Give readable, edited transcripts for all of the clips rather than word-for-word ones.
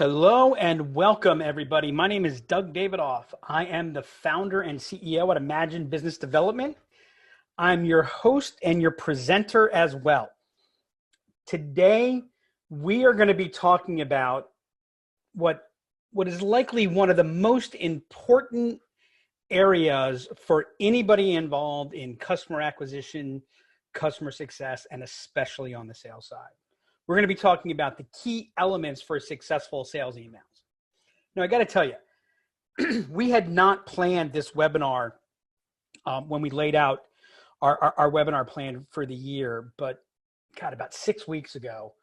Hello and welcome, everybody. My name is Doug Davidoff. I am the founder and CEO at Imagine Business Development. I'm your host and your presenter as well. Today, we are going to be talking about what is likely one of the most important areas for anybody involved in customer acquisition, customer success, and especially on the sales side. We're going to be talking about the key elements for successful sales emails. Now, I got to tell you, we had not planned this webinar when we laid out our webinar plan for the year, but God, about 6 weeks ago,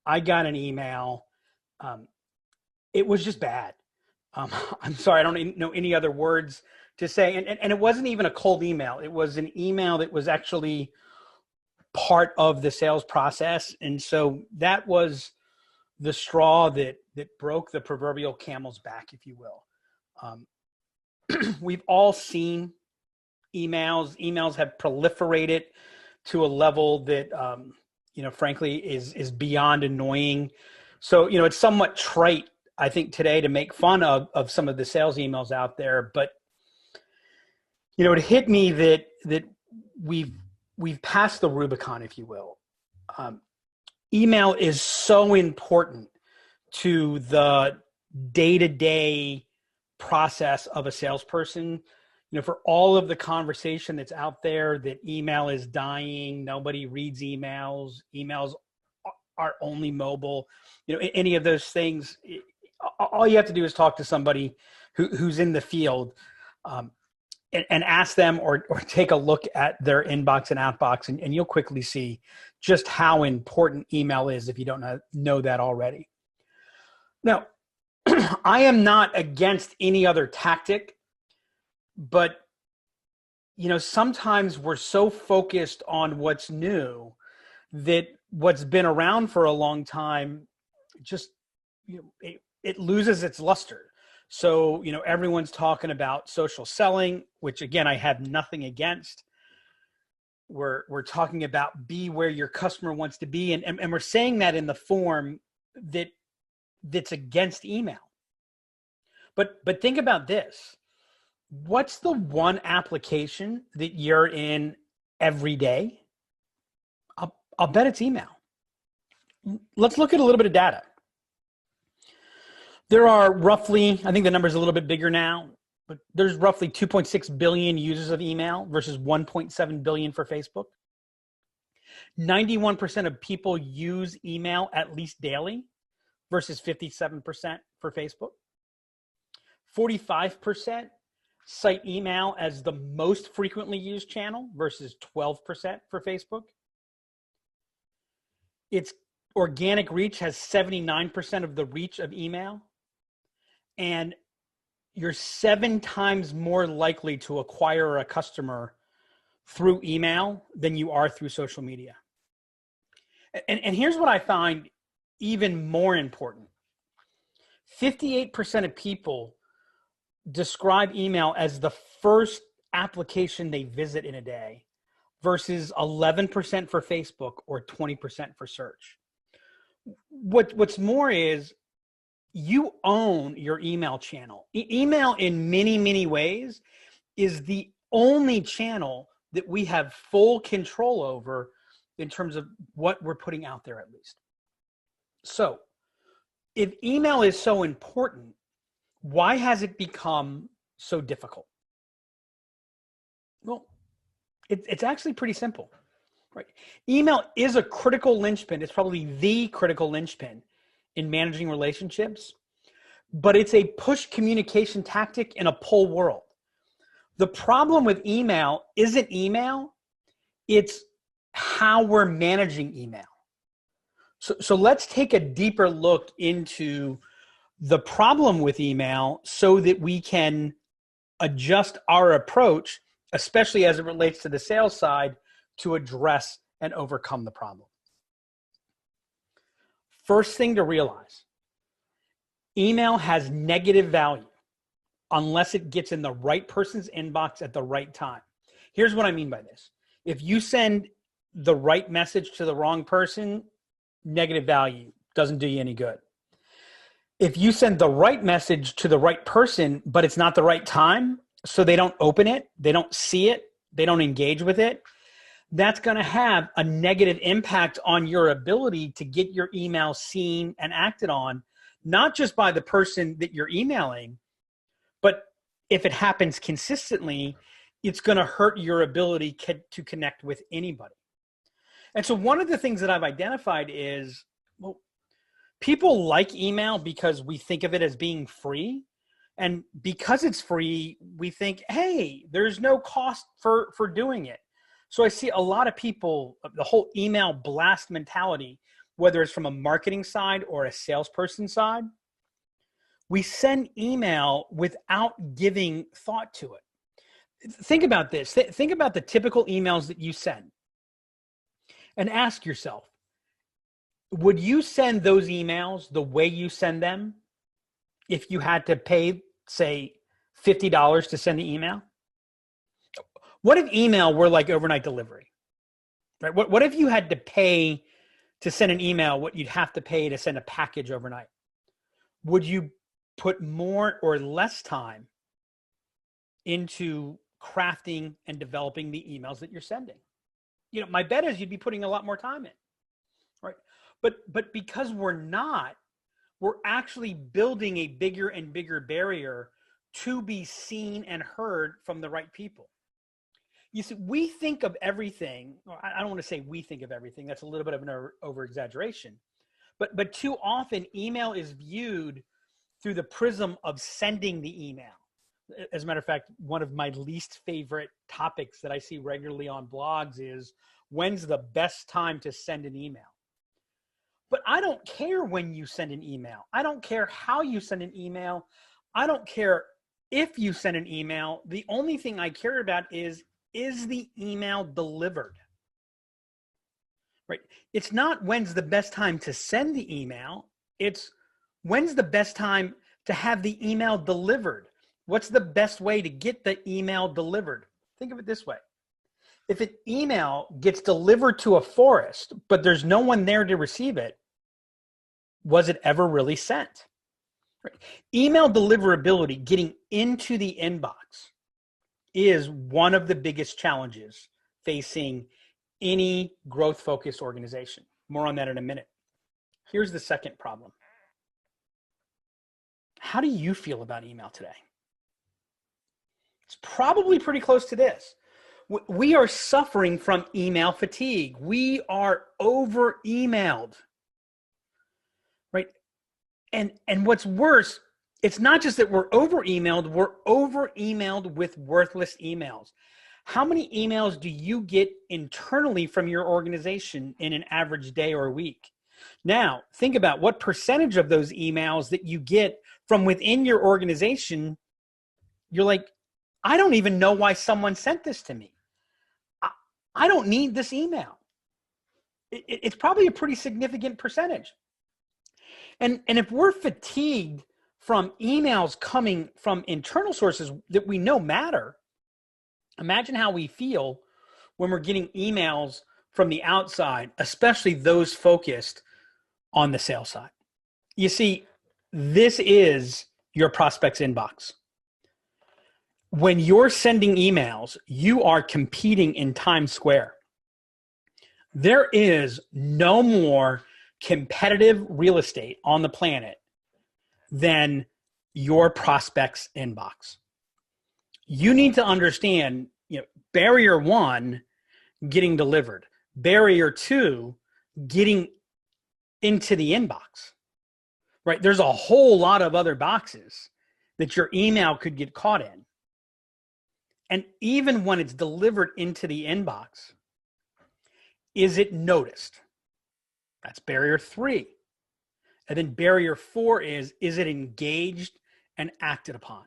I got an email. It was just bad. I'm sorry, I don't know any other words to say. And it wasn't even a cold email. It was an email that was actually part of the sales process. And so that was the straw that broke the proverbial camel's back, if you will. We've all seen emails. Emails have proliferated to a level that, frankly, is beyond annoying. So, it's somewhat trite, I think, today to make fun of some of the sales emails out there. But, it hit me that we've passed the Rubicon, if you will. Email is so important to the day-to-day process of a salesperson. For all of the conversation that's out there that email is dying, nobody reads emails, emails are only mobile, any of those things, all you have to do is talk to somebody who's in the field and ask them or take a look at their inbox and outbox, and you'll quickly see just how important email is if you don't know that already. Now, I am not against any other tactic, but sometimes we're so focused on what's new that what's been around for a long time just it loses its luster. So, everyone's talking about social selling, which again, I have nothing against. We're talking about be where your customer wants to be. And we're saying that in the form that's against email. But think about this. What's the one application that you're in every day? I'll bet it's email. Let's look at a little bit of data. There are roughly, I think the number is a little bit bigger now, but there's roughly 2.6 billion users of email versus 1.7 billion for Facebook. 91% of people use email at least daily versus 57% for Facebook. 45% cite email as the most frequently used channel versus 12% for Facebook. Its organic reach has 79% of the reach of email. And you're 7 times more likely to acquire a customer through email than you are through social media. And here's what I find even more important. 58% of people describe email as the first application they visit in a day versus 11% for Facebook or 20% for search. What's more is you own your email channel. Email in many, many ways is the only channel that we have full control over in terms of what we're putting out there, at least. So if email is so important, why has it become so difficult? Well, it's actually pretty simple, right? Email is a critical linchpin. It's probably the critical linchpin in managing relationships, but it's a push communication tactic in a pull world. The problem with email isn't email, it's how we're managing email. So let's take a deeper look into the problem with email so that we can adjust our approach, especially as it relates to the sales side, to address and overcome the problem. First thing to realize, email has negative value unless it gets in the right person's inbox at the right time. Here's what I mean by this. If you send the right message to the wrong person, negative value doesn't do you any good. If you send the right message to the right person, but it's not the right time, so they don't open it, they don't see it, they don't engage with it, that's going to have a negative impact on your ability to get your email seen and acted on, not just by the person that you're emailing, but if it happens consistently, it's going to hurt your ability to connect with anybody. And so one of the things that I've identified is, well, people like email because we think of it as being free. And because it's free, we think, hey, there's no cost for doing it. So I see a lot of people, the whole email blast mentality, whether it's from a marketing side or a salesperson side, we send email without giving thought to it. Think about this. Think about the typical emails that you send and ask yourself, would you send those emails the way you send them if you had to pay, say, $50 to send the email? What if email were like overnight delivery, right? What if you had to pay to send an email what you'd have to pay to send a package overnight? Would you put more or less time into crafting and developing the emails that you're sending? You know, my bet is you'd be putting a lot more time in, right? But because we're actually building a bigger and bigger barrier to be seen and heard from the right people. You see, we think of everything, or I don't want to say we think of everything, that's a little bit of an over-exaggeration, but too often email is viewed through the prism of sending the email. As a matter of fact, one of my least favorite topics that I see regularly on blogs is, when's the best time to send an email? But I don't care when you send an email. I don't care how you send an email. I don't care if you send an email. The only thing I care about is the email delivered? Right? It's not when's the best time to send the email. It's when's the best time to have the email delivered? What's the best way to get the email delivered? Think of it this way. If an email gets delivered to a forest, but there's no one there to receive it, was it ever really sent? Right. Email deliverability, getting into the inbox, is one of the biggest challenges facing any growth-focused organization. More on that in a minute. Here's the second problem. How do you feel about email today? It's probably pretty close to this. We are suffering from email fatigue. We are over-emailed, right? And what's worse, it's not just that we're over-emailed with worthless emails. How many emails do you get internally from your organization in an average day or week? Now, think about what percentage of those emails that you get from within your organization, you're like, I don't even know why someone sent this to me. I don't need this email. It's probably a pretty significant percentage. And if we're fatigued from emails coming from internal sources that we know matter, imagine how we feel when we're getting emails from the outside, especially those focused on the sales side. You see, this is your prospect's inbox. When you're sending emails, you are competing in Times Square. There is no more competitive real estate on the planet than your prospect's inbox. You need to understand, barrier one, getting delivered. Barrier two, getting into the inbox, right? There's a whole lot of other boxes that your email could get caught in. And even when it's delivered into the inbox, is it noticed? That's barrier three. And then barrier four is it engaged and acted upon?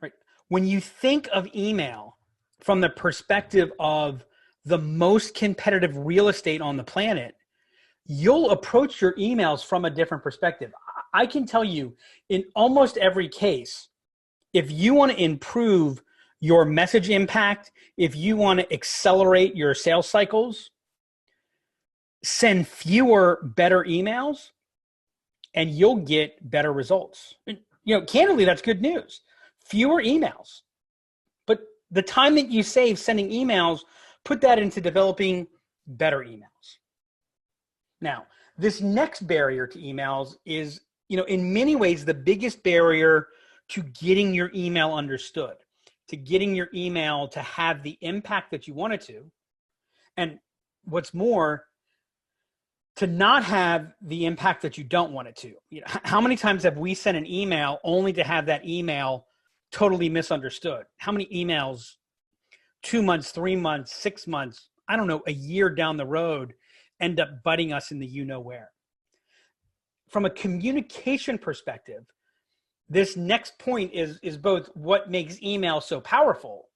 Right? When you think of email from the perspective of the most competitive real estate on the planet, you'll approach your emails from a different perspective. I can tell you, in almost every case, if you want to improve your message impact, if you want to accelerate your sales cycles, send fewer, better emails, and you'll get better results. Candidly, that's good news. Fewer emails, but the time that you save sending emails, put that into developing better emails. Now, this next barrier to emails is, in many ways, the biggest barrier to getting your email understood, to getting your email to have the impact that you want it to. And what's more, to not have the impact that you don't want it to. How many times have we sent an email only to have that email totally misunderstood? How many emails 2 months, 3 months, 6 months, I don't know, a year down the road end up butting us in the you-know-where? From a communication perspective, this next point is both what makes email so powerful,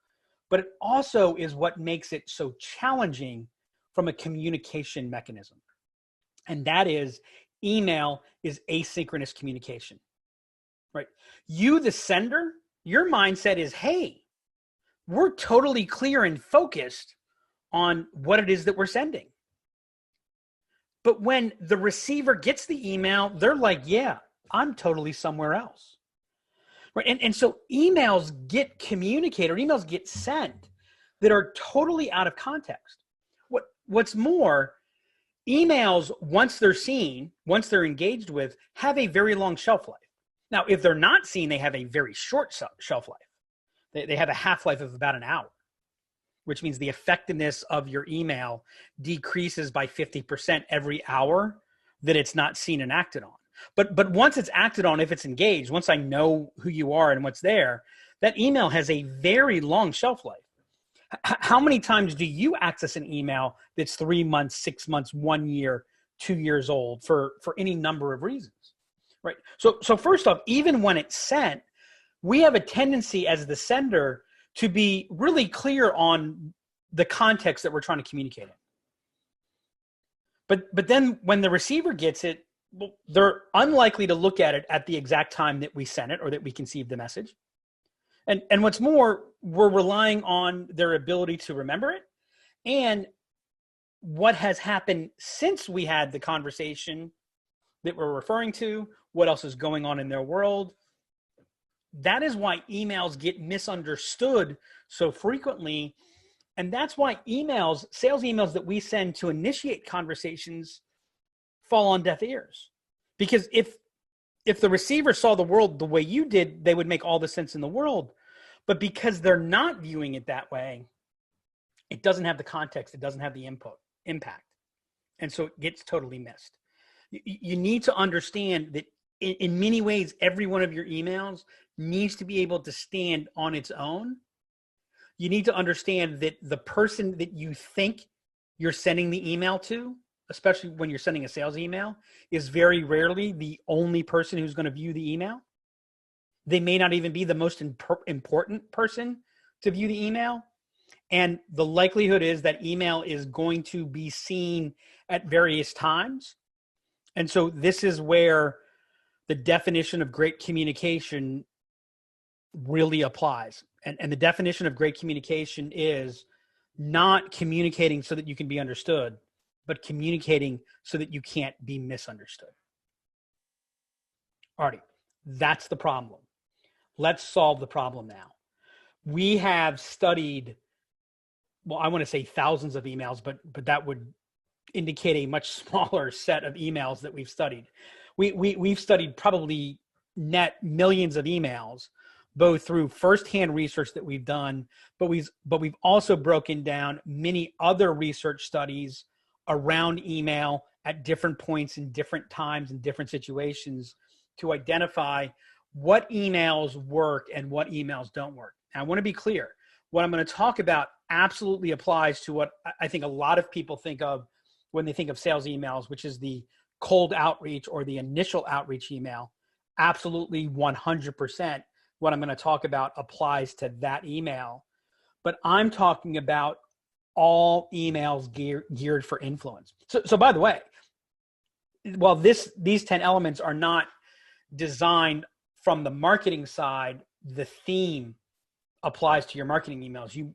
but it also is what makes it so challenging from a communication mechanism. And that is, email is asynchronous communication, right? You, the sender, your mindset is, hey, we're totally clear and focused on what it is that we're sending. But when the receiver gets the email, they're like, yeah, I'm totally somewhere else, right? And so emails get communicated, or emails get sent that are totally out of context. What's more, emails, once they're seen, once they're engaged with, have a very long shelf life. Now, if they're not seen, they have a very short shelf life. They have a half-life of about an hour, which means the effectiveness of your email decreases by 50% every hour that it's not seen and acted on. But once it's acted on, if it's engaged, once I know who you are and what's there, that email has a very long shelf life. How many times do you access an email that's 3 months, 6 months, 1 year, 2 years old for any number of reasons, right? So first off, even when it's sent, we have a tendency as the sender to be really clear on the context that we're trying to communicate in. But then when the receiver gets it, well, they're unlikely to look at it at the exact time that we sent it or that we conceived the message. And what's more, we're relying on their ability to remember it and what has happened since we had the conversation that we're referring to, what else is going on in their world. That is why emails get misunderstood so frequently. And that's why emails, sales emails that we send to initiate conversations, fall on deaf ears. Because if the receiver saw the world the way you did, they would make all the sense in the world. But because they're not viewing it that way, it doesn't have the context, it doesn't have the impact. And so it gets totally missed. You need to understand that in many ways, every one of your emails needs to be able to stand on its own. You need to understand that the person that you think you're sending the email to, especially when you're sending a sales email, is very rarely the only person who's going to view the email. They may not even be the most important person to view the email. And the likelihood is that email is going to be seen at various times. And so this is where the definition of great communication really applies. And the definition of great communication is not communicating so that you can be understood, but communicating so that you can't be misunderstood. Alrighty, that's the problem. Let's solve the problem now. We have studied, well, I want to say thousands of emails, but that would indicate a much smaller set of emails that we've studied. We've studied probably net millions of emails, both through firsthand research that we've done, but we've also broken down many other research studies around email at different points in different times and different situations to identify what emails work and what emails don't work. And I want to be clear. What I'm going to talk about absolutely applies to what I think a lot of people think of when they think of sales emails, which is the cold outreach or the initial outreach email. Absolutely 100%. What I'm going to talk about applies to that email. But I'm talking about all emails geared for influence. So by the way, while these 10 elements are not designed from the marketing side, the theme applies to your marketing emails.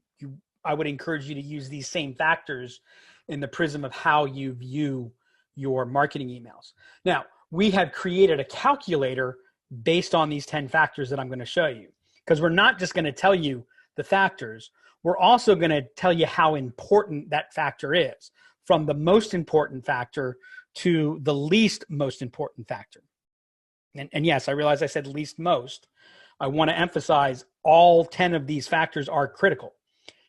I would encourage you to use these same factors in the prism of how you view your marketing emails. Now, we have created a calculator based on these 10 factors that I'm going to show you. Because we're not just going to tell you the factors, we're also going to tell you how important that factor is, from the most important factor to the least most important factor. And yes, I realize I said least most. I want to emphasize all 10 of these factors are critical.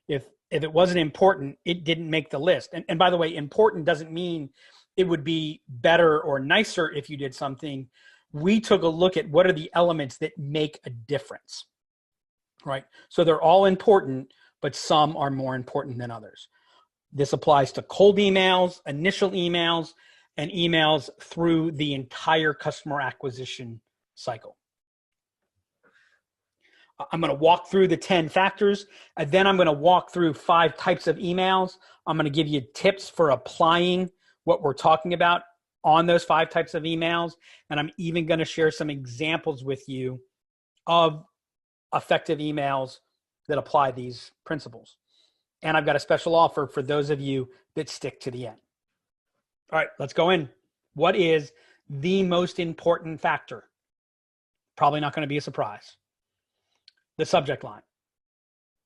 If it wasn't important, it didn't make the list. And by the way, important doesn't mean it would be better or nicer if you did something. We took a look at what are the elements that make a difference, right? So they're all important, but some are more important than others. This applies to cold emails, initial emails, and emails through the entire customer acquisition cycle. I'm going to walk through the 10 factors, and then I'm going to walk through 5 types of emails. I'm going to give you tips for applying what we're talking about on those 5 types of emails. And I'm even going to share some examples with you of effective emails that apply these principles. And I've got a special offer for those of you that stick to the end. All right, let's go in. What is the most important factor? Probably not going to be a surprise. The subject line.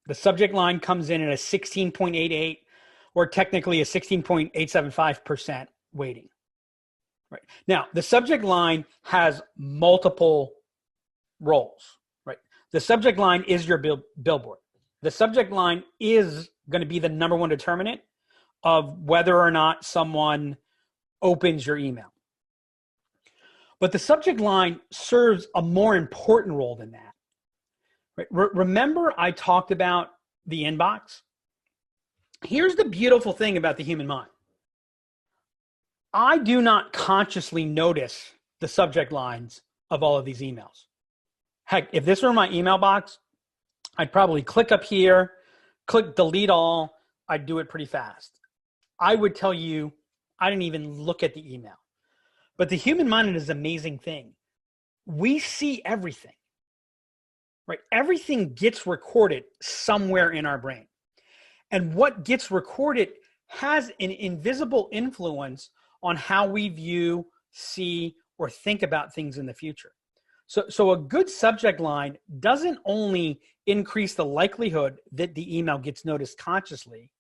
The subject line comes in at a 16.88 or technically a 16.875% weighting. Right. Now, the subject line has multiple roles, right? The subject line is your billboard. The subject line is going to be the number one determinant of whether or not someone opens your email. But the subject line serves a more important role than that. Right? Remember I talked about the inbox? Here's the beautiful thing about the human mind. I do not consciously notice the subject lines of all of these emails. Heck, if this were my email box, I'd probably click up here, click delete all. I'd do it pretty fast. I would tell you I didn't even look at the email. But the human mind is an amazing thing. We see everything, right? Everything gets recorded somewhere in our brain. And what gets recorded has an invisible influence on how we view, see, or think about things in the future. So a good subject line doesn't only increase the likelihood that the email gets noticed consciously,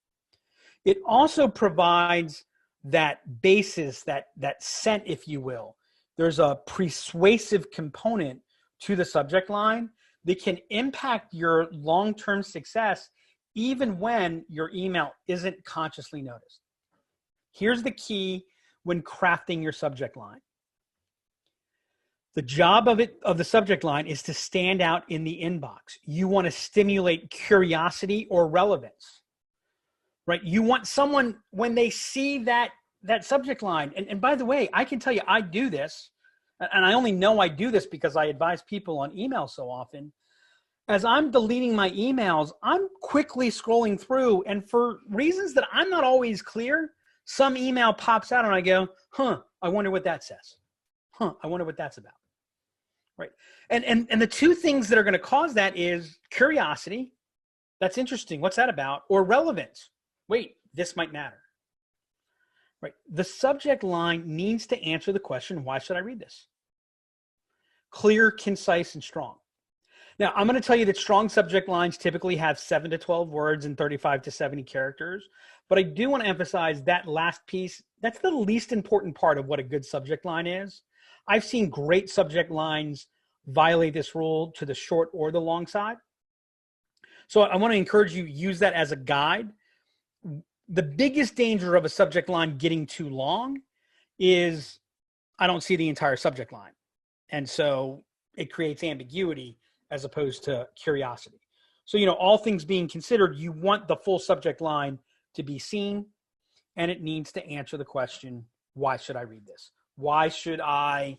it also provides that basis, that scent, if you will. There's a persuasive component to the subject line that can impact your long-term success even when your email isn't consciously noticed. Here's the key when crafting your subject line. The job of the subject line is to stand out in the inbox. You want to stimulate curiosity or relevance, right? You want someone, when they see that subject line, and by the way, I can tell you I do this, and I only know I do this because I advise people on email so often. As I'm deleting my emails, I'm quickly scrolling through, and for reasons that I'm not always clear, some email pops out and I go, I wonder what that says. I wonder what that's about. Right. And the two things that are going to cause that is curiosity. That's interesting. What's that about? Or relevance. Wait, this might matter. Right. The subject line needs to answer the question, why should I read this? Clear, concise, and strong. Now, I'm going to tell you that strong subject lines typically have 7 to 12 words and 35 to 70 characters. But I do want to emphasize that last piece. That's the least important part of what a good subject line is. I've seen great subject lines violate this rule to the short or the long side. So I want to encourage you, use that as a guide. The biggest danger of a subject line getting too long is I don't see the entire subject line. And so it creates ambiguity as opposed to curiosity. So, all things being considered, you want the full subject line to be seen, and it needs to answer the question, why should I read this? Why should I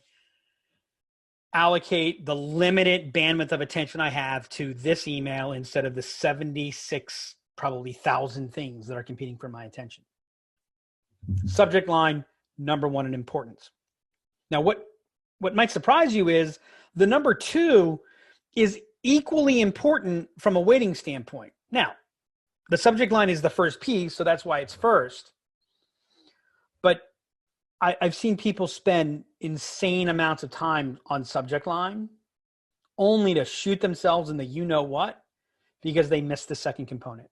allocate the limited bandwidth of attention I have to this email instead of the 76, probably 1,000 things that are competing for my attention? Subject line, number one in importance. Now, what might surprise you is the number 2 is equally important from a weighting standpoint. Now, the subject line is the first piece, so that's why it's first. But I've seen people spend insane amounts of time on subject line only to shoot themselves in the you know what because they missed the second component.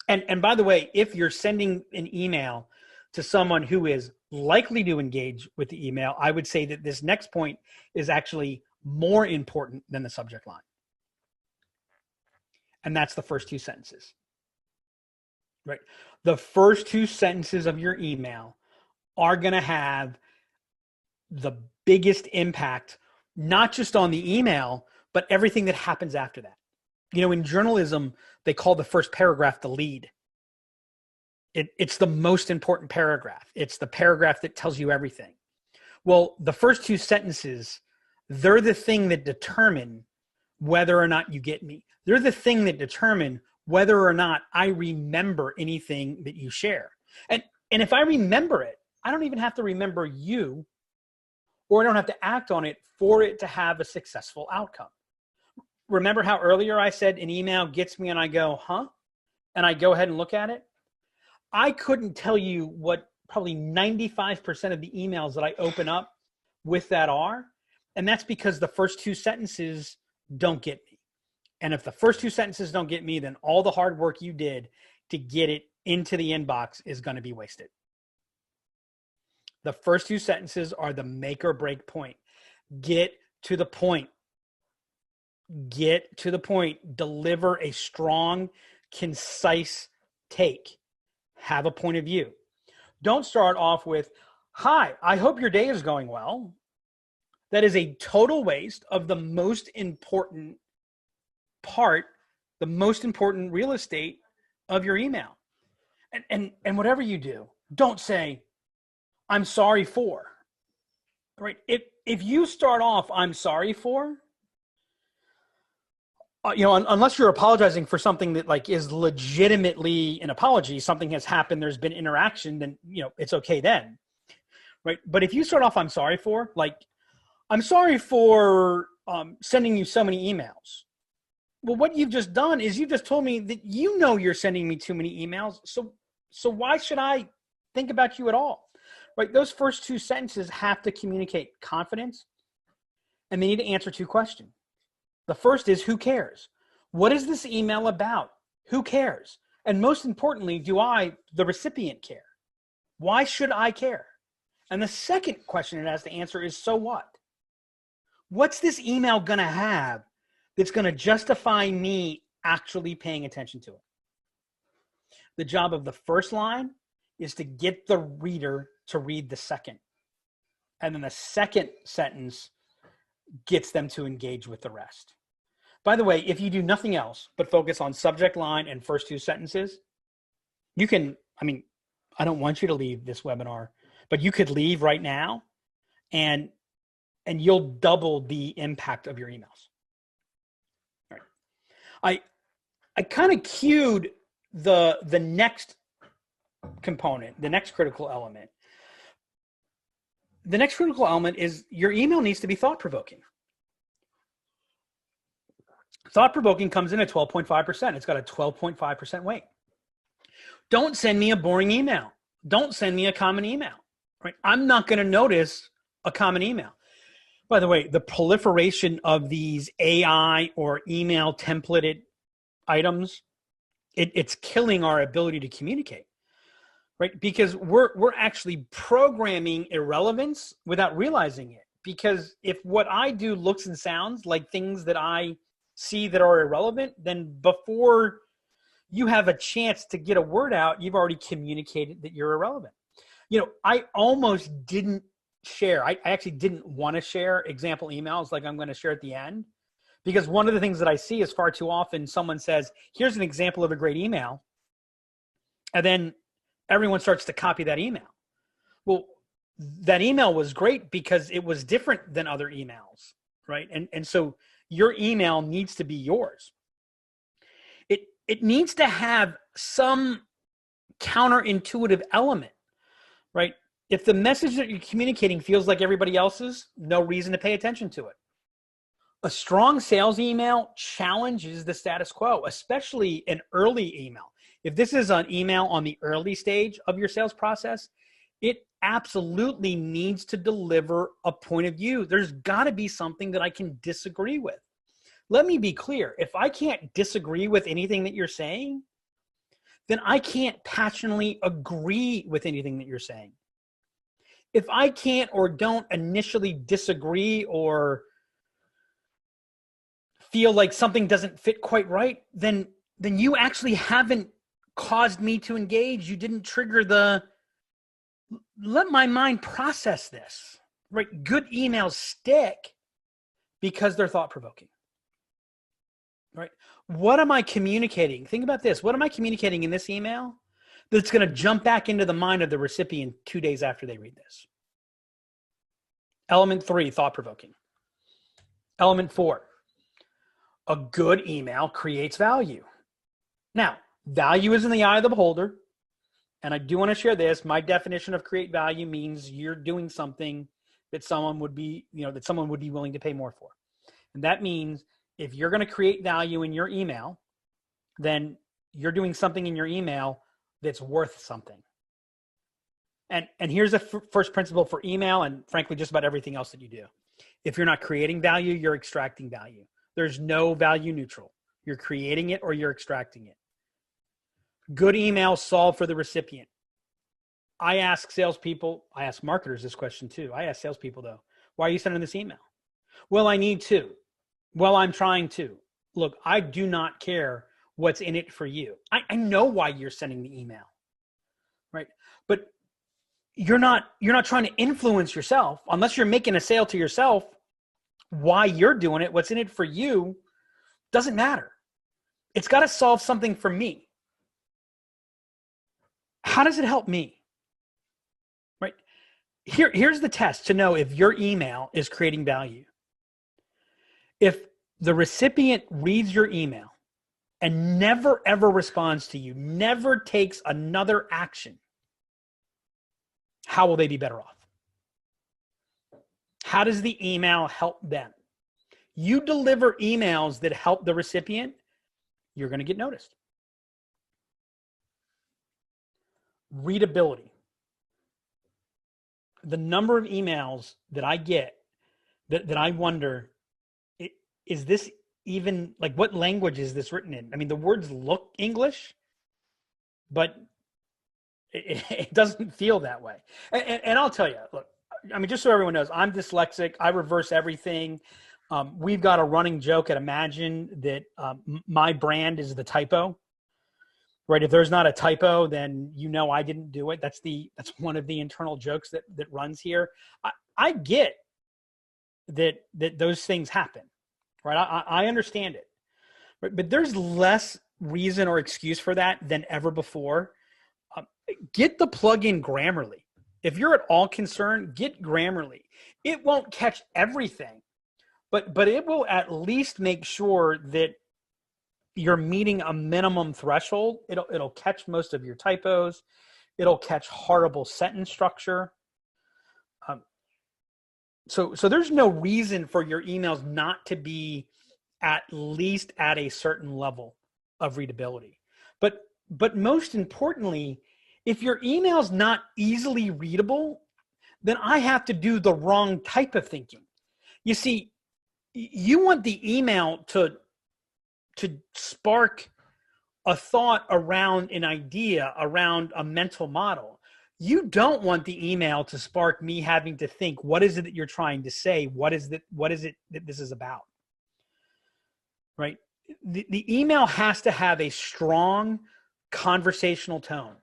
And by the way, if you're sending an email to someone who is likely to engage with the email, I would say that this next point is actually more important than the subject line. And that's the first two sentences, right? The first two sentences of your email are going to have the biggest impact, not just on the email, but everything that happens after that. You know, in journalism, they call the first paragraph the lead. It's the most important paragraph. It's the paragraph that tells you everything. Well, the first two sentences, they're the thing that determine whether or not you get me. They're the thing that determine whether or not I remember anything that you share. And if I remember it, I don't even have to remember you, or I don't have to act on it for it to have a successful outcome. Remember how earlier I said an email gets me and I go, huh? And I go ahead and look at it. I couldn't tell you what probably 95% of the emails that I open up with that are. And that's because the first two sentences don't get me. And if the first two sentences don't get me, then all the hard work you did to get it into the inbox is going to be wasted. The first two sentences are the make or break point. Get to the point. Get to the point. Deliver a strong, concise take. Have a point of view. Don't start off with, hi, I hope your day is going well. That is a total waste of the most important part, the most important real estate of your email. And whatever you do, don't say, I'm sorry for, right? If you start off, I'm sorry for, unless you're apologizing for something that like is legitimately an apology, something has happened, there's been interaction, then, it's okay then, right? But if you start off, I'm sorry for, like, I'm sorry for sending you so many emails. Well, what you've just done is you just told me that you're sending me too many emails. So why should I think about you at all? Right? Those first two sentences have to communicate confidence, and they need to answer two questions. The first is, who cares? What is this email about? Who cares? And most importantly, do I, the recipient, care? Why should I care? And the second question it has to answer is, so what? What's this email going to have that's going to justify me actually paying attention to it? The job of the first line is to get the reader to read the second. And then the second sentence gets them to engage with the rest. By the way, if you do nothing else but focus on subject line and first two sentences, you can, I don't want you to leave this webinar, but you could leave right now and you'll double the impact of your emails. All right. I kind of cued the next component, the next critical element. The next critical element is your email needs to be thought-provoking. Thought-provoking comes in at 12.5%. It's got a 12.5% weight. Don't send me a boring email. Don't send me a common email. Right? I'm not going to notice a common email. By the way, the proliferation of these AI or email templated items, it's killing our ability to communicate. Right? Because we're actually programming irrelevance without realizing it. Because if what I do looks and sounds like things that I see that are irrelevant, then before you have a chance to get a word out, you've already communicated that you're irrelevant. I almost didn't share. I actually didn't want to share example emails like I'm going to share at the end, because one of the things that I see is far too often someone says, here's an example of a great email. And then everyone starts to copy that email. Well, that email was great because it was different than other emails, right? And so your email needs to be yours. It needs to have some counterintuitive element, right? If the message that you're communicating feels like everybody else's, no reason to pay attention to it. A strong sales email challenges the status quo, especially an early email. If this is an email on the early stage of your sales process, it absolutely needs to deliver a point of view. There's got to be something that I can disagree with. Let me be clear. If I can't disagree with anything that you're saying, then I can't passionately agree with anything that you're saying. If I can't or don't initially disagree or feel like something doesn't fit quite right, then you actually haven't caused me to engage. You didn't trigger let my mind process this, right? Good emails stick because they're thought-provoking, right? What am I communicating? Think about this. What am I communicating in this email that's going to jump back into the mind of the recipient 2 days after they read this? Element 3, thought-provoking. Element 4, a good email creates value. Now, value is in the eye of the beholder. And I do want to share this. My definition of create value means you're doing something that someone would be willing to pay more for. And that means if you're going to create value in your email, then you're doing something in your email that's worth something. And here's the first principle for email and frankly, just about everything else that you do. If you're not creating value, you're extracting value. There's no value neutral. You're creating it or you're extracting it. Good emails solve for the recipient. I ask salespeople, I ask marketers this question too. I ask salespeople though, why are you sending this email? Well, I need to. Well, I'm trying to. Look, I do not care what's in it for you. I know why you're sending the email, right? But you're not trying to influence yourself unless you're making a sale to yourself. Why you're doing it, what's in it for you, doesn't matter. It's got to solve something for me. How does it help me? Right? Here's the test to know if your email is creating value. If the recipient reads your email and never ever responds to you, never takes another action, how will they be better off? How does the email help them? You deliver emails that help the recipient, you're going to get noticed. Readability. The number of emails that I get that I wonder, is this even, like, what language is this written in? I mean, the words look English, but it doesn't feel that way. And I'll tell you, look, I mean, just so everyone knows, I'm dyslexic. I reverse everything. We've got a running joke at Imagine that my brand is the typo. Right. If there's not a typo, then I didn't do it. That's one of the internal jokes that runs here. I get that those things happen. Right. I understand it. But there's less reason or excuse for that than ever before. Get the plugin Grammarly. If you're at all concerned, get Grammarly. It won't catch everything, but it will at least make sure that you're meeting a minimum threshold. It'll catch most of your typos. It'll catch horrible sentence structure. So there's no reason for your emails not to be at least at a certain level of readability. But most importantly, if your email's not easily readable, then I have to do the wrong type of thinking. You see, you want the email to spark a thought around an idea, around a mental model. You don't want the email to spark me having to think, what is it that you're trying to say? What is it that this is about? Right? The email has to have a strong conversational tone.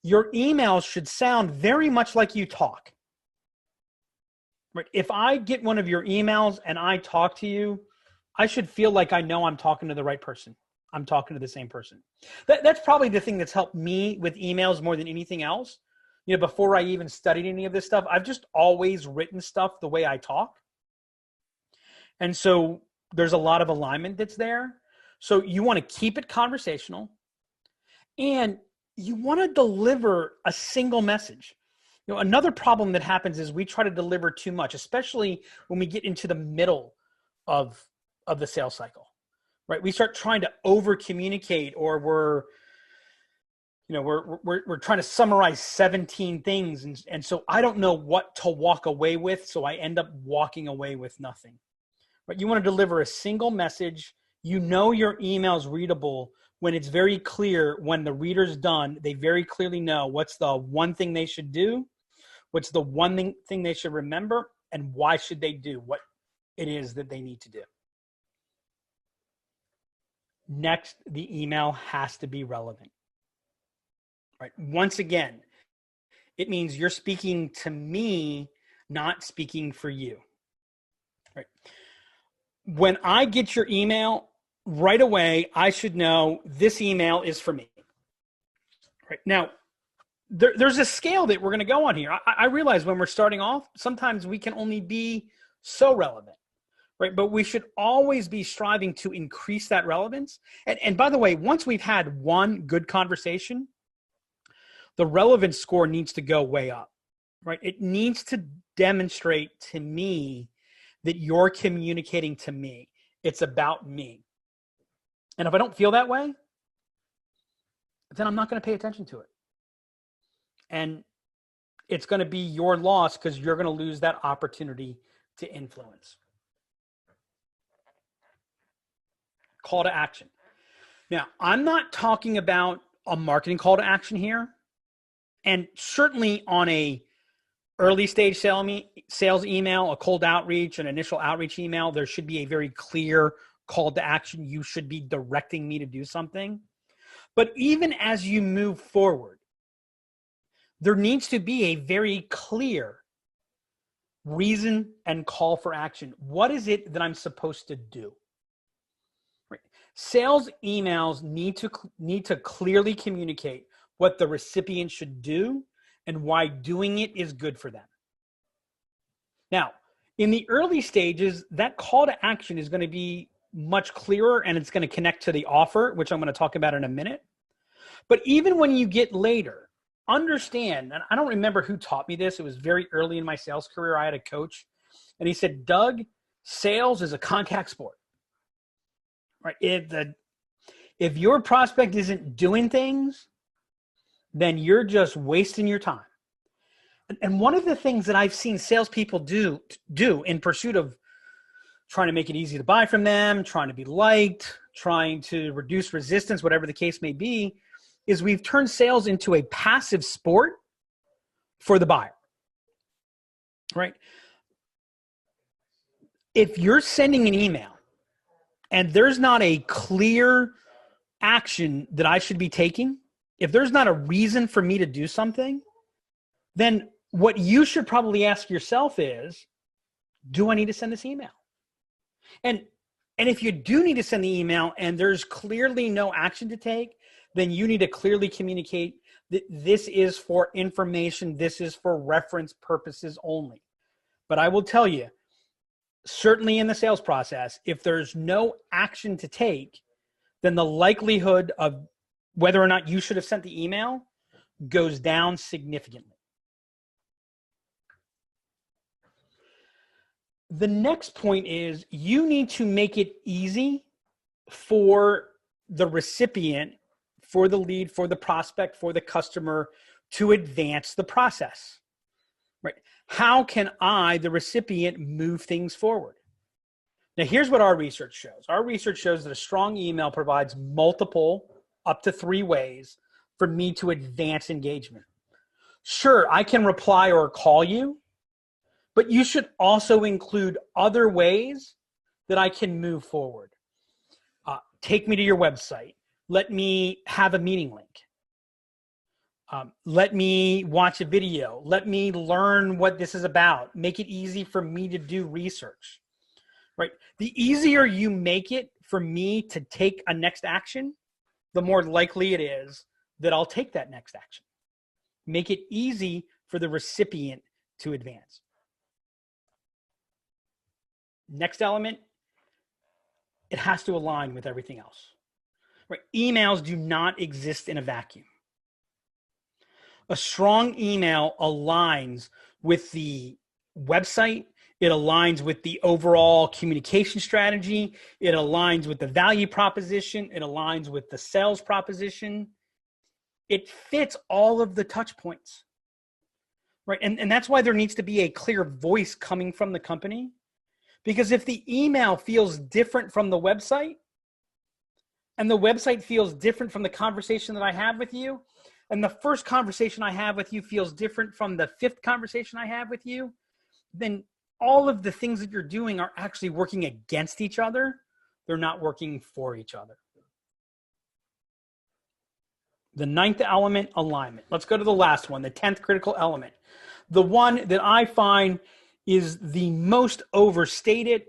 Your emails should sound very much like you talk. Right? If I get one of your emails and I talk to you, I should feel like I know I'm talking to the right person. I'm talking to the same person. That's probably the thing that's helped me with emails more than anything else. Before I even studied any of this stuff, I've just always written stuff the way I talk. And so there's a lot of alignment that's there. So you want to keep it conversational and you want to deliver a single message. Another problem that happens is we try to deliver too much, especially when we get into the middle of the sales cycle, right? We start trying to over communicate, or we're trying to summarize 17 things. And so I don't know what to walk away with. So I end up walking away with nothing. But you want to deliver a single message. Your email is readable when it's very clear. When the reader's done, they very clearly know what's the one thing they should do, what's the one thing they should remember, and why should they do what it is that they need to do. Next, the email has to be relevant. Right? Once again, it means you're speaking to me, not speaking for you. Right? When I get your email, right away, I should know this email is for me. Right? Now, there's a scale that we're going to go on here. I realize when we're starting off, sometimes we can only be so relevant, right? But we should always be striving to increase that relevance. And by the way, once we've had one good conversation, the relevance score needs to go way up, right? It needs to demonstrate to me that you're communicating to me. It's about me. And if I don't feel that way, then I'm not going to pay attention to it. And it's going to be your loss because you're going to lose that opportunity to influence. Call to action. Now, I'm not talking about a marketing call to action here. And certainly on a early stage sales email, a cold outreach, an initial outreach email, there should be a very clear call to action. You should be directing me to do something. But even as you move forward, there needs to be a very clear reason and call for action. What is it that I'm supposed to do? Right. Sales emails need to clearly communicate what the recipient should do and why doing it is good for them. Now, in the early stages, that call to action is going to be much clearer and it's going to connect to the offer, which I'm going to talk about in a minute. But even when you get later, understand, and I don't remember who taught me this. It was very early in my sales career. I had a coach and he said, Doug, sales is a contact sport, right? If your prospect isn't doing things, then you're just wasting your time. And one of the things that I've seen salespeople do in pursuit of trying to make it easy to buy from them, trying to be liked, trying to reduce resistance, whatever the case may be, is we've turned sales into a passive sport for the buyer, right? If you're sending an email and there's not a clear action that I should be taking, if there's not a reason for me to do something, then what you should probably ask yourself is, do I need to send this email? And if you do need to send the email and there's clearly no action to take, then you need to clearly communicate that this is for information, this is for reference purposes only. But I will tell you, certainly in the sales process, if there's no action to take, then the likelihood of whether or not you should have sent the email goes down significantly. The next point is you need to make it easy for the recipient, for the lead, for the prospect, for the customer to advance the process, right? How can I, the recipient, move things forward? Now, here's what our research shows. Our research shows that a strong email provides multiple, up to 3 ways for me to advance engagement. Sure, I can reply or call you, but you should also include other ways that I can move forward. Take me to your website. Let me have a meeting link. Let me watch a video. Let me learn what this is about. Make it easy for me to do research, right? The easier you make it for me to take a next action, the more likely it is that I'll take that next action. Make it easy for the recipient to advance. Next element, it has to align with everything else. Right? Emails do not exist in a vacuum. A strong email aligns with the website. It aligns with the overall communication strategy. It aligns with the value proposition. It aligns with the sales proposition. it fits all of the touch points, right? And that's why there needs to be a clear voice coming from the company, because if the email feels different from the website, and the website feels different from the conversation that I have with you, and the first conversation I have with you feels different from the fifth conversation I have with you, then all of the things that you're doing are actually working against each other. They're not working for each other. The ninth element, alignment. Let's go to the last one, the 10th critical element. The one that I find is the most overstated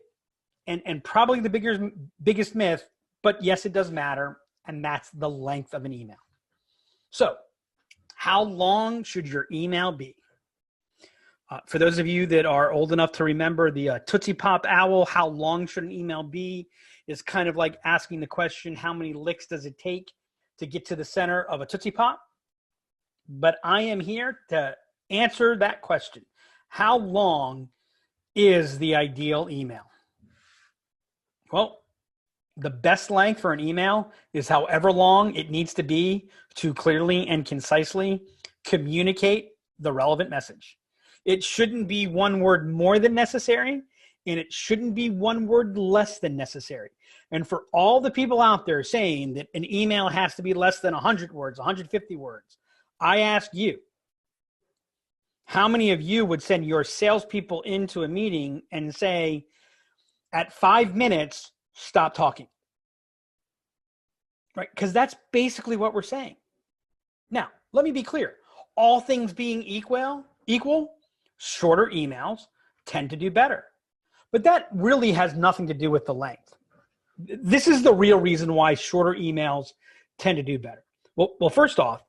and probably the biggest myth, but yes, it does matter, and that's the length of an email. So, how long should your email be? For those of you that are old enough to remember the Tootsie Pop Owl, how long should an email be, is kind of like asking the question, how many licks does it take to get to the center of a Tootsie Pop? But I am here to answer that question. How long is the ideal email? Well, the best length for an email is however long it needs to be to clearly and concisely communicate the relevant message. It shouldn't be one word more than necessary, and it shouldn't be one word less than necessary. And for all the people out there saying that an email has to be less than 100 words, 150 words, I ask you, how many of you would send your salespeople into a meeting and say, at 5 minutes, stop talking? Right? Because that's basically what we're saying. Now, let me be clear. All things being equal, shorter emails tend to do better. But that really has nothing to do with the length. This is the real reason why shorter emails tend to do better. Well, first off,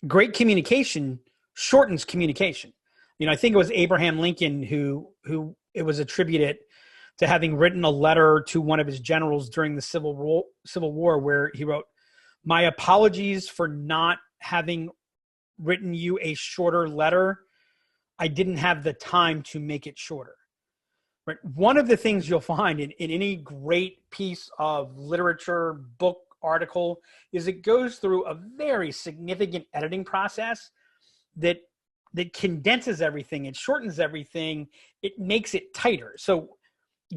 great communication shortens communication. You know, I think it was Abraham Lincoln who it was attributed to having written a letter to one of his generals during the Civil War where he wrote, "My apologies for not having written you a shorter letter. I didn't have the time to make it shorter." Right? One of the things you'll find in any great piece of literature, book, article, is it goes through a very significant editing process that condenses everything, it shortens everything, it makes it tighter. So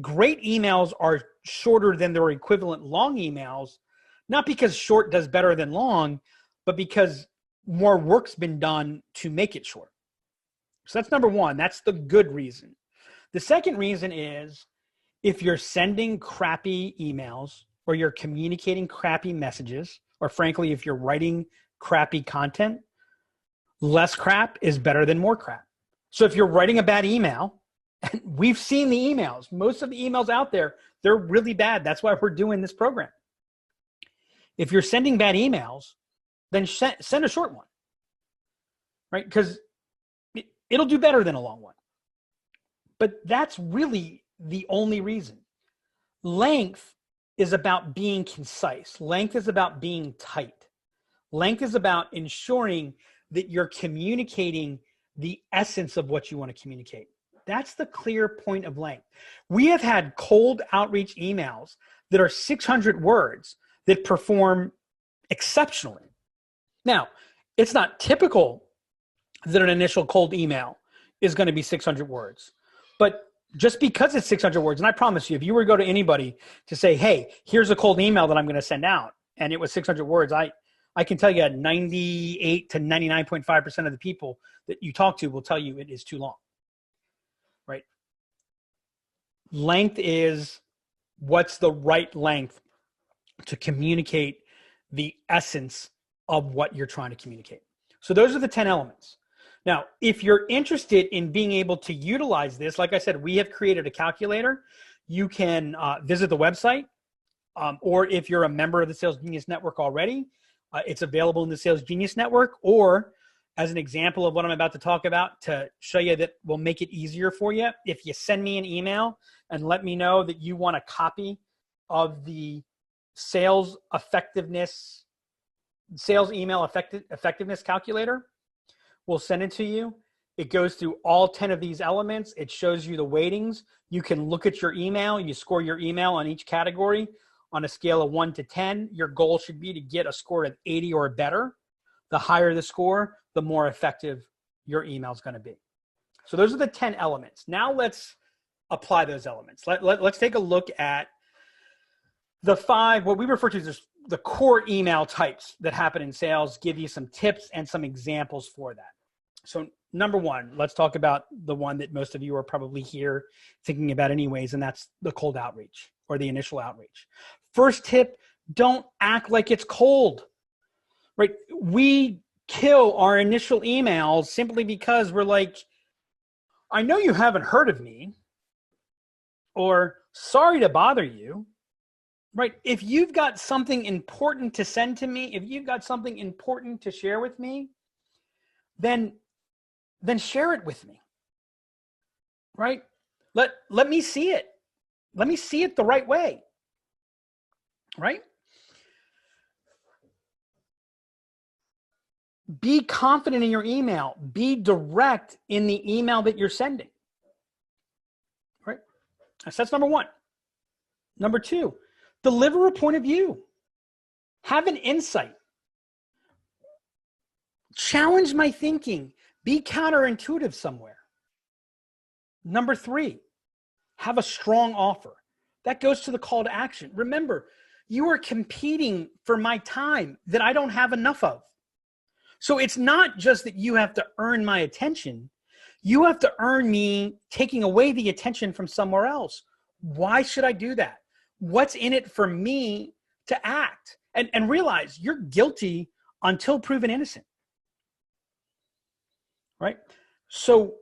great emails are shorter than their equivalent long emails, not because short does better than long, but because more work's been done to make it short. So that's number one. That's the good reason. The second reason is if you're sending crappy emails or you're communicating crappy messages, or frankly, if you're writing crappy content, less crap is better than more crap. So if you're writing a bad email, and we've seen the emails, most of the emails out there, they're really bad. That's why we're doing this program. If you're sending bad emails, then send a short one, right? Because it'll do better than a long one. But that's really the only reason. Length is about being concise. Length is about being tight. Length is about ensuring that you're communicating the essence of what you want to communicate. That's the clear point of length. We have had cold outreach emails that are 600 words that perform exceptionally. Now, it's not typical that an initial cold email is going to be 600 words. But just because it's 600 words, and I promise you, if you were to go to anybody to say, hey, here's a cold email that I'm going to send out, and it was 600 words, I can tell you 98 to 99.5% of the people that you talk to will tell you it is too long, right? Length is what's the right length to communicate the essence of what you're trying to communicate. So those are the 10 elements. Now, if you're interested in being able to utilize this, like I said, we have created a calculator. You can visit the website, or if you're a member of the Sales Genius Network already, it's available in the Sales Genius Network, or as an example of what I'm about to talk about to show you that will make it easier for you, if you send me an email and let me know that you want a copy of the sales email effectiveness calculator, we'll send it to you. It goes through all 10 of these elements. It shows you the weightings. You can look at your email. You score your email on each category on a scale of 1 to 10. Your goal should be to get a score of 80 or better. the higher the score, the more effective your email is going to be. So those are the 10 elements. Now let's apply those elements. Let's take a look at the 5, what we refer to as the core email types that happen in sales, give you some tips and some examples for that. So number 1, let's talk about the one that most of you are probably here thinking about anyways, and that's the cold outreach or the initial outreach. First tip, don't act like it's cold, right? We kill our initial emails simply because we're like, I know you haven't heard of me, or sorry to bother you, right? If you've got something important to send to me, if you've got something important to share with me, then share it with me, right? Let me see it. Let me see it the right way, right? Be confident in your email. Be direct in the email that you're sending, right? So that's number 1. Number 2, deliver a point of view. Have an insight. Challenge my thinking. Be counterintuitive somewhere. Number 3, have a strong offer. That goes to the call to action. Remember, you are competing for my time that I don't have enough of. So it's not just that you have to earn my attention. You have to earn me taking away the attention from somewhere else. Why should I do that? What's in it for me to act? And realize you're guilty until proven innocent, right? So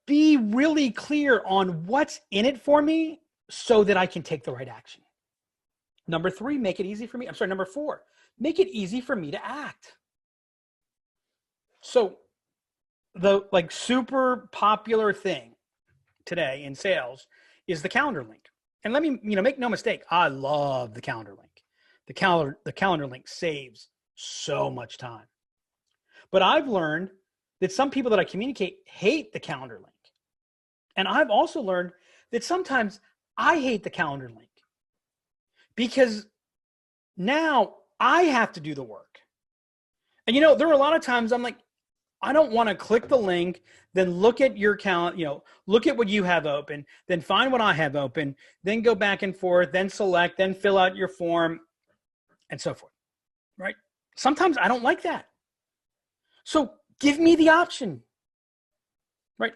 be really clear on what's in it for me so that I can take the right action. Number 3, make it easy for me. Number 4, make it easy for me to act. So the super popular thing today in sales is the calendar link. And let me, make no mistake, I love the calendar link. The calendar link saves so much time. But I've learned that some people that I communicate hate the calendar link. And I've also learned that sometimes I hate the calendar link because now I have to do the work. And there are a lot of times I'm like, I don't want to click the link, then look at your calendar, look at what you have open, then find what I have open, then go back and forth, then select, then fill out your form, and so forth, right? Sometimes I don't like that. So give me the option, right?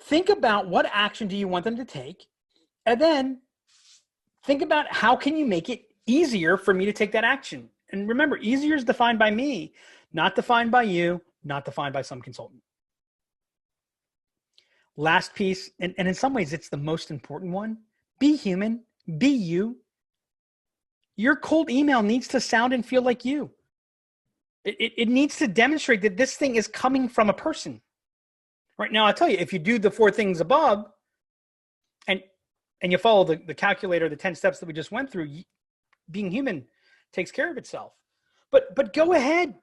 Think about what action do you want them to take, and then think about how can you make it easier for me to take that action. And remember, easier is defined by me, not defined by you, not defined by some consultant. Last piece, and in some ways it's the most important one, be human, be you. Your cold email needs to sound and feel like you. It needs to demonstrate that this thing is coming from a person. Right now, I'll tell you, if you do the 4 things above and you follow the calculator, the 10 steps that we just went through, being human takes care of itself. But go ahead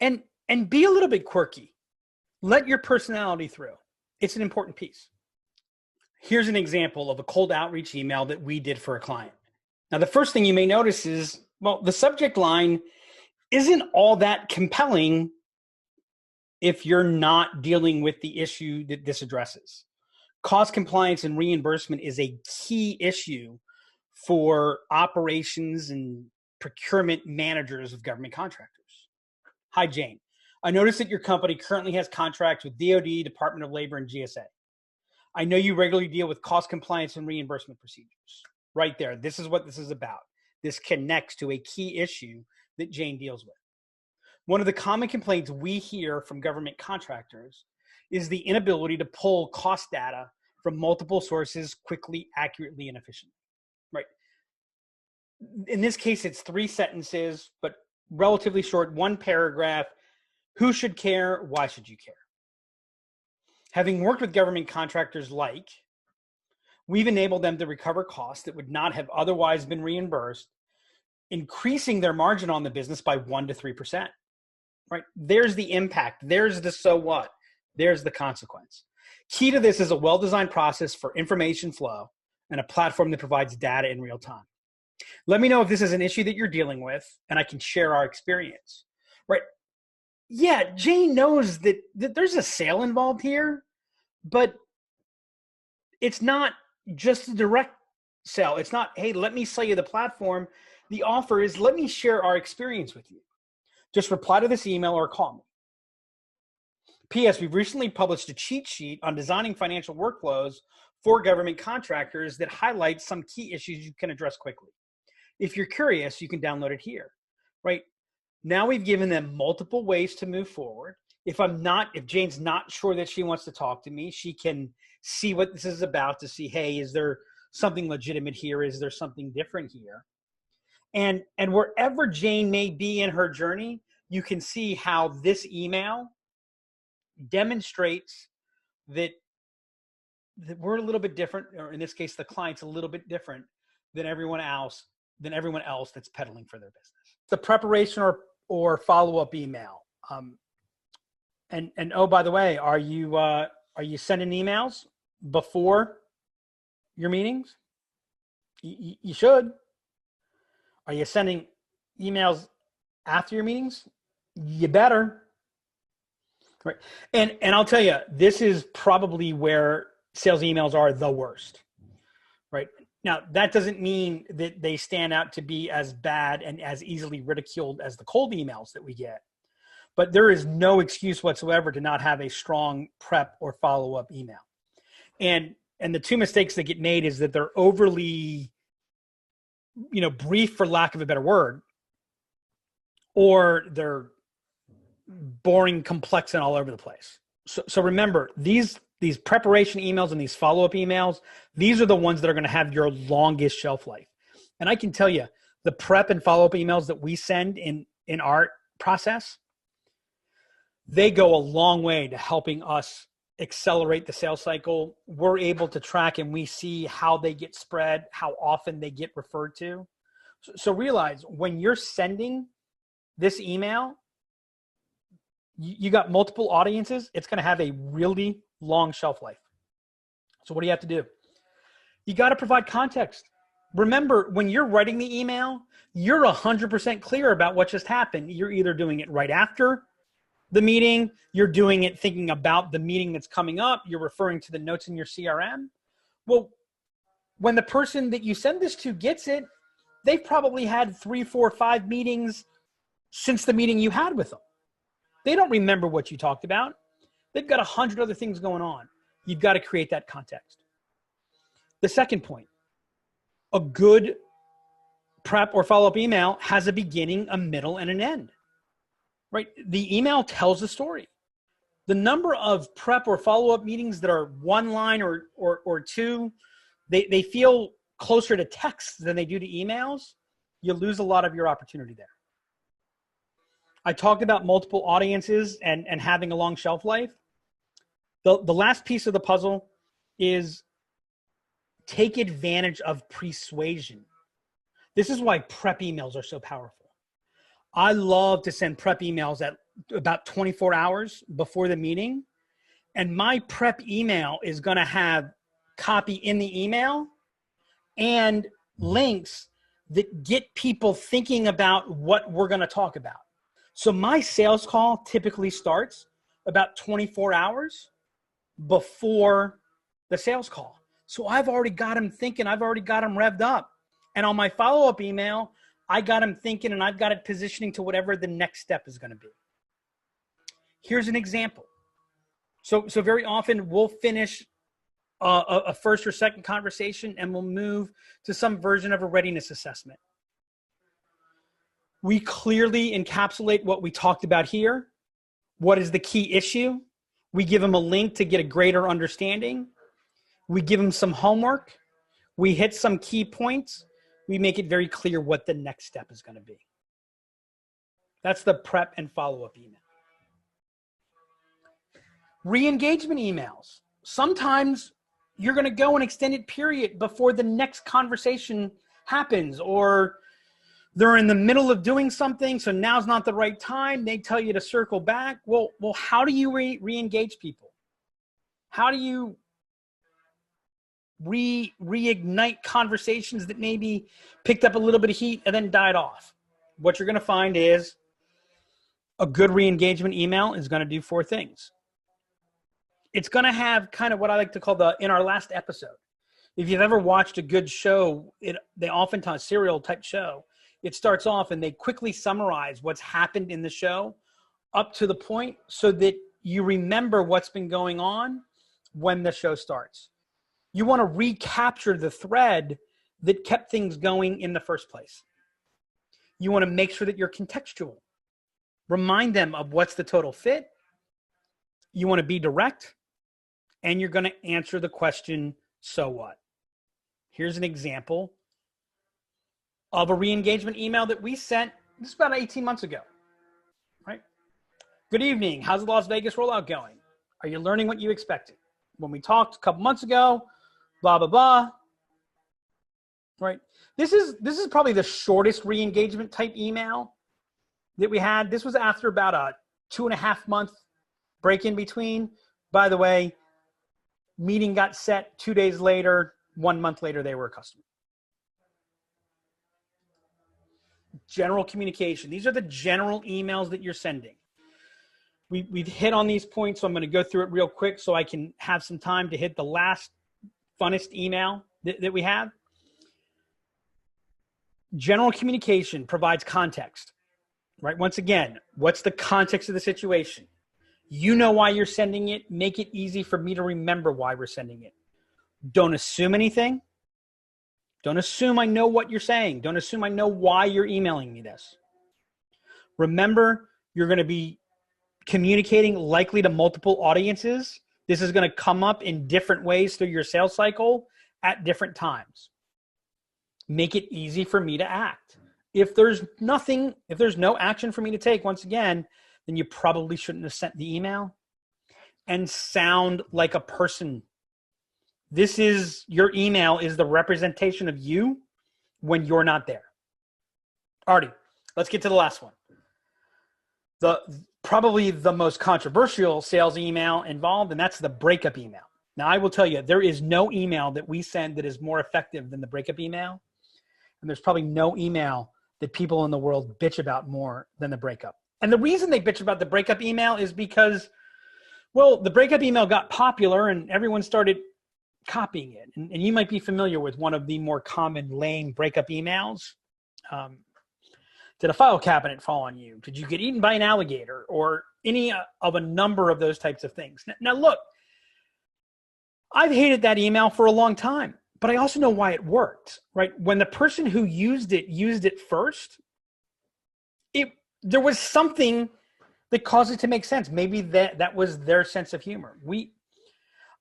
and be a little bit quirky. Let your personality through. It's an important piece. Here's an example of a cold outreach email that we did for a client. Now, the first thing you may notice is, the subject line isn't all that compelling if you're not dealing with the issue that this addresses. Cost compliance and reimbursement is a key issue for operations and procurement managers of government contractors. Hi, Jane. I noticed that your company currently has contracts with DoD, Department of Labor, and GSA. I know you regularly deal with cost compliance and reimbursement procedures. Right there, this is what this is about. This connects to a key issue that Jane deals with. One of the common complaints we hear from government contractors is the inability to pull cost data from multiple sources quickly, accurately, and efficiently. Right. In this case, it's 3 sentences, but relatively short, 1 paragraph. Who should care? Why should you care? Having worked with government contractors we've enabled them to recover costs that would not have otherwise been reimbursed, increasing their margin on the business by 1 to 3%. Right? There's the impact. There's the so what. There's the consequence. Key to this is a well-designed process for information flow and a platform that provides data in real time. Let me know if this is an issue that you're dealing with, and I can share our experience. Right? Yeah, Jane knows that there's a sale involved here, but it's not just a direct sell. It's not, hey, let me sell you the platform. The offer is, let me share our experience with you. Just reply to this email or call me. P.S. We've recently published a cheat sheet on designing financial workflows for government contractors that highlights some key issues you can address quickly. If you're curious, you can download it here, right? Now we've given them multiple ways to move forward. If Jane's not sure that she wants to talk to me, she can see what this is about to see, hey, is there something legitimate here? Is there something different here? And wherever Jane may be in her journey, you can see how this email demonstrates that we're a little bit different, or in this case, the client's a little bit different than everyone else that's peddling for their business. The preparation or follow-up email. And oh, by the way, are you sending emails before your meetings? You should. Are you sending emails after your meetings? You better. Right. And I'll tell you, this is probably where sales emails are the worst. Right. Now, that doesn't mean that they stand out to be as bad and as easily ridiculed as the cold emails that we get. But there is no excuse whatsoever to not have a strong prep or follow-up email. And the two mistakes that get made is that they're overly, brief, for lack of a better word, or they're boring, complex, and all over the place. So remember, these preparation emails and these follow-up emails, these are the ones that are going to have your longest shelf life. And I can tell you, the prep and follow-up emails that we send in our process, they go a long way to helping us accelerate the sales cycle. We're able to track and we see how they get spread, how often they get referred to. So realize when you're sending this email, you got multiple audiences, it's going to have a really long shelf life. So what do you have to do? You got to provide context. Remember, when you're writing the email, you're 100% clear about what just happened. You're either doing it right after the meeting, you're doing it thinking about the meeting that's coming up, you're referring to the notes in your CRM. Well, when the person that you send this to gets it, they've probably had 3, 4, 5 meetings since the meeting you had with them. They don't remember what you talked about. They've got 100 other things going on. You've got to create that context. The second point, a good prep or follow-up email has a beginning, a middle, and an end. Right? The email tells a story. The number of prep or follow-up meetings that are one line or two, they feel closer to text than they do to emails. You lose a lot of your opportunity there. I talked about multiple audiences and having a long shelf life. The last piece of the puzzle is take advantage of persuasion. This is why prep emails are so powerful. I love to send prep emails at about 24 hours before the meeting. And my prep email is going to have copy in the email and links that get people thinking about what we're going to talk about. So my sales call typically starts about 24 hours before the sales call. So I've already got them thinking, I've already got them revved up. And on my follow-up email, I got them thinking and I've got it positioning to whatever the next step is going to be. Here's an example. So very often we'll finish a first or second conversation and we'll move to some version of a readiness assessment. We clearly encapsulate what we talked about here. What is the key issue? We give them a link to get a greater understanding. We give them some homework. We hit some key points. We make it very clear what the next step is going to be. That's the prep and follow-up email. Re-engagement emails. Sometimes you're going to go an extended period before the next conversation happens, or they're in the middle of doing something, so now's not the right time. They tell you to circle back. Well, how do you re-engage people? How do you reignite conversations that maybe picked up a little bit of heat and then died off? What you're going to find is A good re-engagement email is going to do 4 things. It's going to have kind of what I like to call in our last episode. If you've ever watched a good show, they oftentimes serial type show, it starts off and they quickly summarize what's happened in the show up to the point so that you remember what's been going on when the show starts. You want to recapture the thread that kept things going in the first place. You want to make sure that you're contextual. Remind them of what's the total fit. You want to be direct, and you're going to answer the question, so what? Here's an example of a re-engagement email that we sent this about 18 months ago, right? Good evening. How's the Las Vegas rollout going? Are you learning what you expected? When we talked a couple months ago, blah, blah, blah, right? This is probably the shortest re-engagement type email that we had. This was after about a 2.5 month break in between. By the way, meeting got set 2 days later. 1 month later, they were a customer. General communication. These are the general emails that you're sending. We've hit on these points, so I'm going to go through it real quick so I can have some time to hit the last funnest email that we have. General communication provides context, right? Once again, what's the context of the situation? You know why you're sending it. Make it easy for me to remember why we're sending it. Don't assume anything. Don't assume I know what you're saying. Don't assume I know why you're emailing me this. Remember, you're going to be communicating likely to multiple audiences. This is going to come up in different ways through your sales cycle at different times. Make it easy for me to act. If there's no action for me to take, once again, then you probably shouldn't have sent the email. And sound like a person. Your email is the representation of you when you're not there. Alrighty, let's get to the last one. Probably the most controversial sales email involved, and that's the breakup email. Now, I will tell you, there is no email that we send that is more effective than the breakup email. And there's probably no email that people in the world bitch about more than the breakup. And the reason they bitch about the breakup email is because, well, the breakup email got popular and everyone started copying it. And you might be familiar with one of the more common lame breakup emails. Did a file cabinet fall on you? Did you get eaten by an alligator? Or any of a number of those types of things. Now look, I've hated that email for a long time, but I also know why it worked, right? When the person who used it first, there was something that caused it to make sense. Maybe that was their sense of humor.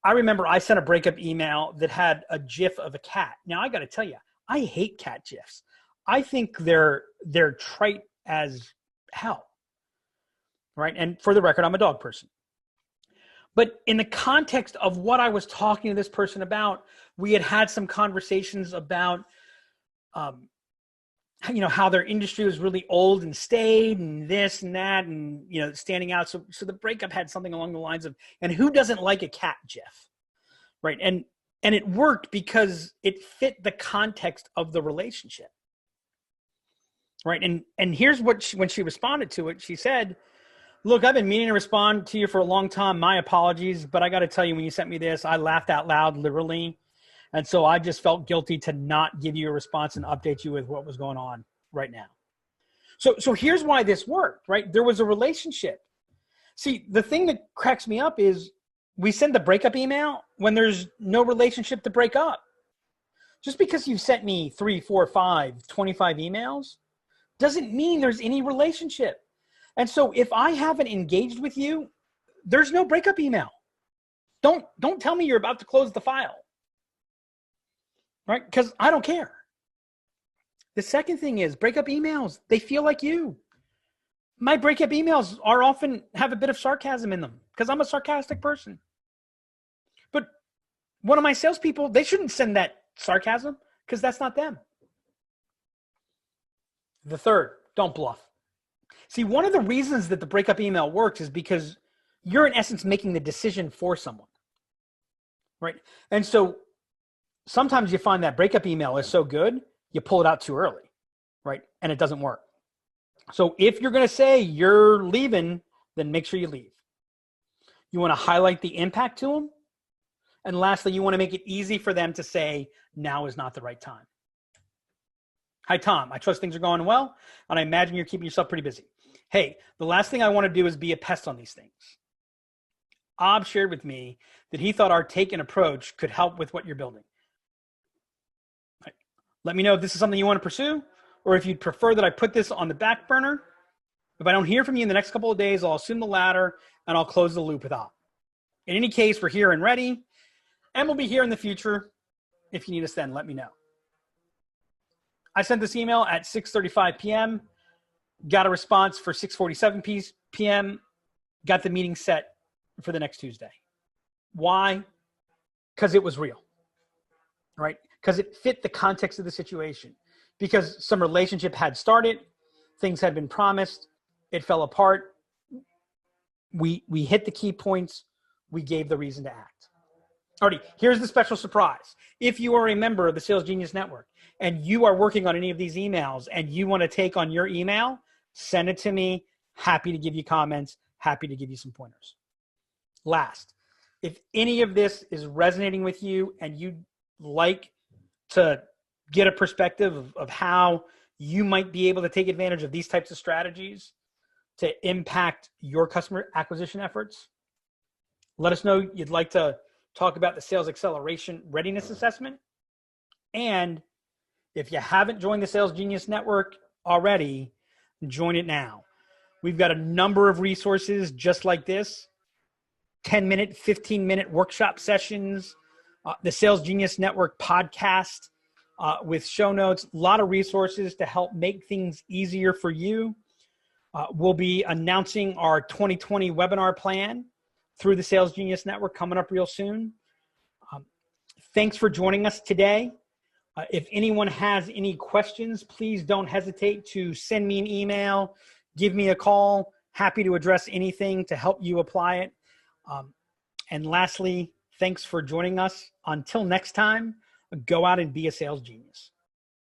I remember I sent a breakup email that had a GIF of a cat. Now I got to tell you, I hate cat GIFs. I think they're trite as hell, right? And for the record, I'm a dog person. But in the context of what I was talking to this person about, we had some conversations about, how their industry was really old and staid and this and that and, standing out. So the breakup had something along the lines of, and who doesn't like a cat GIF, right? And it worked because it fit the context of the relationship, right? And here's when she responded to it, she said, look, I've been meaning to respond to you for a long time. My apologies, but I got to tell you, when you sent me this, I laughed out loud, literally. And so I just felt guilty to not give you a response and update you with what was going on right now. So here's why this worked, right? There was a relationship. See, the thing that cracks me up is we send the breakup email when there's no relationship to break up. Just because you've sent me 3, 4, 5, 25 emails doesn't mean there's any relationship. And so if I haven't engaged with you, there's no breakup email. Don't tell me you're about to close the file, right? Because I don't care. The second thing is breakup emails, they feel like you. My breakup emails often have a bit of sarcasm in them because I'm a sarcastic person. But one of my salespeople, they shouldn't send that sarcasm because that's not them. The third, don't bluff. See, one of the reasons that the breakup email works is because you're in essence making the decision for someone, right? And so sometimes you find that breakup email is so good, you pull it out too early, right? And it doesn't work. So if you're going to say you're leaving, then make sure you leave. You want to highlight the impact to them. And lastly, you want to make it easy for them to say, now is not the right time. Hi, Tom. I trust things are going well, and I imagine you're keeping yourself pretty busy. Hey, the last thing I want to do is be a pest on these things. Ob shared with me that he thought our take and approach could help with what you're building. Right. Let me know if this is something you want to pursue, or if you'd prefer that I put this on the back burner. If I don't hear from you in the next couple of days, I'll assume the latter, and I'll close the loop with Ob. In any case, we're here and ready, and we'll be here in the future. If you need us then, let me know. I sent this email at 6:35 p.m., got a response for 6:47 p.m., got the meeting set for the next Tuesday. Why? Because it was real, right? Because it fit the context of the situation. Because some relationship had started, things had been promised, it fell apart. We hit the key points, we gave the reason to act. Alrighty, here's the special surprise. If you are a member of the Sales Genius Network and you are working on any of these emails and you want to take on your email, send it to me. Happy to give you comments, happy to give you some pointers. Last, if any of this is resonating with you and you'd like to get a perspective of how you might be able to take advantage of these types of strategies to impact your customer acquisition efforts, let us know you'd like to talk about the Sales Acceleration Readiness Assessment. And if you haven't joined the Sales Genius Network already, join it now. We've got a number of resources just like this, 10-minute, 15-minute workshop sessions, the Sales Genius Network podcast with show notes, a lot of resources to help make things easier for you. We'll be announcing our 2020 webinar plan through the Sales Genius Network coming up real soon. Thanks for joining us today. If anyone has any questions, please don't hesitate to send me an email, give me a call. Happy to address anything to help you apply it. And lastly, thanks for joining us. Until next time, go out and be a sales genius.